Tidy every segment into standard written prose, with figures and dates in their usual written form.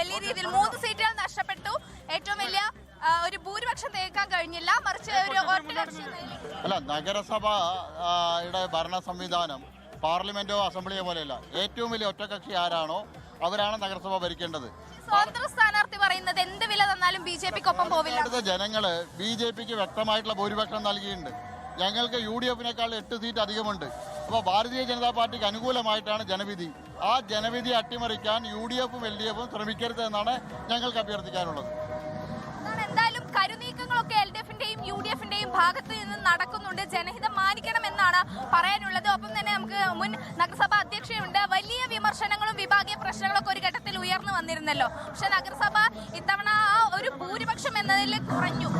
വലിയ രീതിയിൽ 3 സീറ്റുകൾ നഷ്ടപ്പെട്ടു. ഏറ്റവും വലിയ ഒരു ഭൂരിപക്ഷം തേക്കാൻ കഴിഞ്ഞില്ല. മറിച്ച് ഒരു ഒറ്റകക്ഷി അല്ല, നഗരസഭയുടെ ഭരണ സംവിധാനം പാർലമെന്റോ അസംബ്ലിയോ പോലെയല്ല. ഏറ്റവും വലിയ ഒറ്റകക്ഷി ആരാണോ അവരാണ് നഗരസഭ ഭരിക്കേണ്ടത്. സ്വതന്ത്ര സ്ഥാനാർത്ഥി പറയുന്നത് എന്ത് വില തന്നാലും BJP-ക്കൊപ്പം പോവില്ല. ജനങ്ങള് BJP-ക്ക് വ്യക്തമായിട്ടുള്ള ഭൂരിപക്ഷം നൽകിയിട്ടുണ്ട്. ഞങ്ങൾക്ക് UDF-നേക്കാൾ 8 സീറ്റ് അധികമുണ്ട്. അപ്പോൾ ഭാരതീയ ജനതാ പാർട്ടിക്ക് അനുകൂലമായിട്ടാണ് ജനവിധി. ആ ജനവിധി അട്ടിമറിക്കാൻ UDF-ഉം LDF-ഉം ശ്രമിക്കരുത് എന്നാണ് ഞങ്ങൾക്ക് അഭ്യർത്ഥിക്കാനുള്ളത്. എന്തായാലും കരുനീക്കങ്ങളൊക്കെ LDF-ന്റെയും UDF-ന്റെയും ഭാഗത്ത് നിന്ന് നടക്കുന്നുണ്ട്. ജനഹിതം മാനിക്കണമെന്നാണ് പറയാനുള്ളത്. ഒപ്പം തന്നെ നമുക്ക് മുൻ നഗരസഭാ അധ്യക്ഷയുണ്ട്. വലിയ വിമർശനങ്ങളും വിഭാഗീയ പ്രശ്നങ്ങളൊക്കെ ഒരു ഘട്ടത്തിൽ ഉയർന്നു വന്നിരുന്നല്ലോ. പക്ഷെ നഗരസഭ ഇത്തവണ ആ ഒരു ഭൂരിപക്ഷം എന്നതിൽ കുറഞ്ഞു.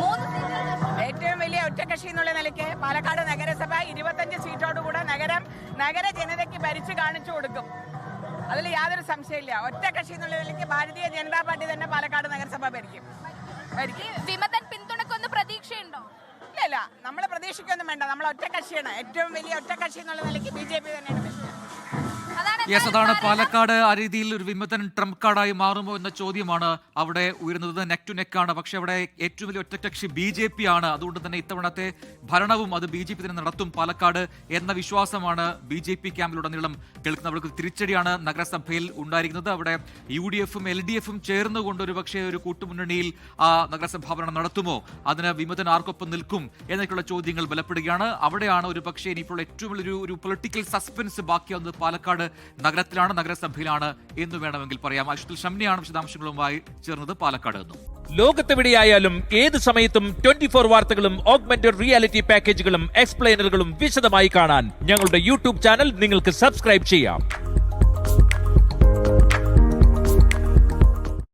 3 സീറ്റുകൾ. ഏറ്റവും വലിയ ഒറ്റകക്ഷി എന്നുള്ള നിലയ്ക്ക് പാലക്കാട് നഗരസഭ 25 സീറ്റോടുകൂടെ നഗര ജനതയ്ക്ക് ഭരിച്ചു കാണിച്ചു കൊടുക്കും. അതിൽ യാതൊരു സംശയമില്ല. ഒറ്റകക്ഷി എന്നുള്ള നിലയ്ക്ക് ഭാരതീയ ജനതാ പാർട്ടി തന്നെ പാലക്കാട് നഗരസഭ ഭരിക്കും. വിമതൻ പിന്തുണക്കൊന്ന് പ്രതീക്ഷയുണ്ടോ? ഇല്ല, നമ്മൾ പ്രതീക്ഷിക്കൊന്നും വേണ്ട. നമ്മൾ ഒറ്റകക്ഷിയാണ്. ഏറ്റവും വലിയ ഒറ്റകക്ഷി എന്നുള്ള നിലയ്ക്ക് BJP തന്നെയാണ് ഭരിക്കുക. അതാണ് പാലക്കാട് ആ രീതിയിൽ ഒരു വിമതൻ ട്രംപ് കാർഡായി മാറുമോ എന്ന ചോദ്യമാണ് അവിടെ ഉയരുന്നത്. നെക്ക് ടു നെക്കാണ്. പക്ഷെ അവിടെ ഏറ്റവും വലിയ ഒറ്റകക്ഷി BJP ആണ്. അതുകൊണ്ട് തന്നെ ഇത്തവണത്തെ ഭരണവും അത് BJP തന്നെ നടത്തും പാലക്കാട് എന്ന വിശ്വാസമാണ് BJP ക്യാമ്പിലുടനീളം കേൾക്കുന്നത്. അവർക്ക് തിരിച്ചടിയാണ് നഗരസഭയിൽ ഉണ്ടായിരിക്കുന്നത്. അവിടെ UDF-ഉം LDF-ഉം ചേർന്നുകൊണ്ട് ഒരുപക്ഷെ ഒരു കൂട്ടുമുന്നണിയിൽ ആ നഗരസഭാ ഭരണം നടത്തുമോ, അതിന് വിമതൻ ആർക്കൊപ്പം നിൽക്കും എന്നൊക്കെയുള്ള ചോദ്യങ്ങൾ ബലപ്പെടുകയാണ്. അവിടെയാണ് ഒരു പക്ഷേ ഇനിയിപ്പോൾ ഏറ്റവും വലിയൊരു പൊളിറ്റിക്കൽ സസ്പെൻസ് ബാക്കിയാവുന്നത് പാലക്കാട് നഗരത്തിലാണ്, നഗരസഭയിലാണ് എന്ന് വേണമെങ്കിൽ പറയാം. അശ്വത്തിൽ ഷംനിയാണ് വിശദാംശങ്ങളുമായി ചേർന്നത് പാലക്കാട് നിന്നും. ലോകത്തെവിടെയായാലും ഏത് സമയത്തും 24 വാർത്തകളും ഓഗ്മെന്റഡ് റിയാലിറ്റി പാക്കേജുകളും എക്സ്പ്ലെയിനറുകളും വിശദമായി കാണാൻ ഞങ്ങളുടെ YouTube ചാനൽ നിങ്ങൾക്ക് സബ്സ്ക്രൈബ് ചെയ്യാം.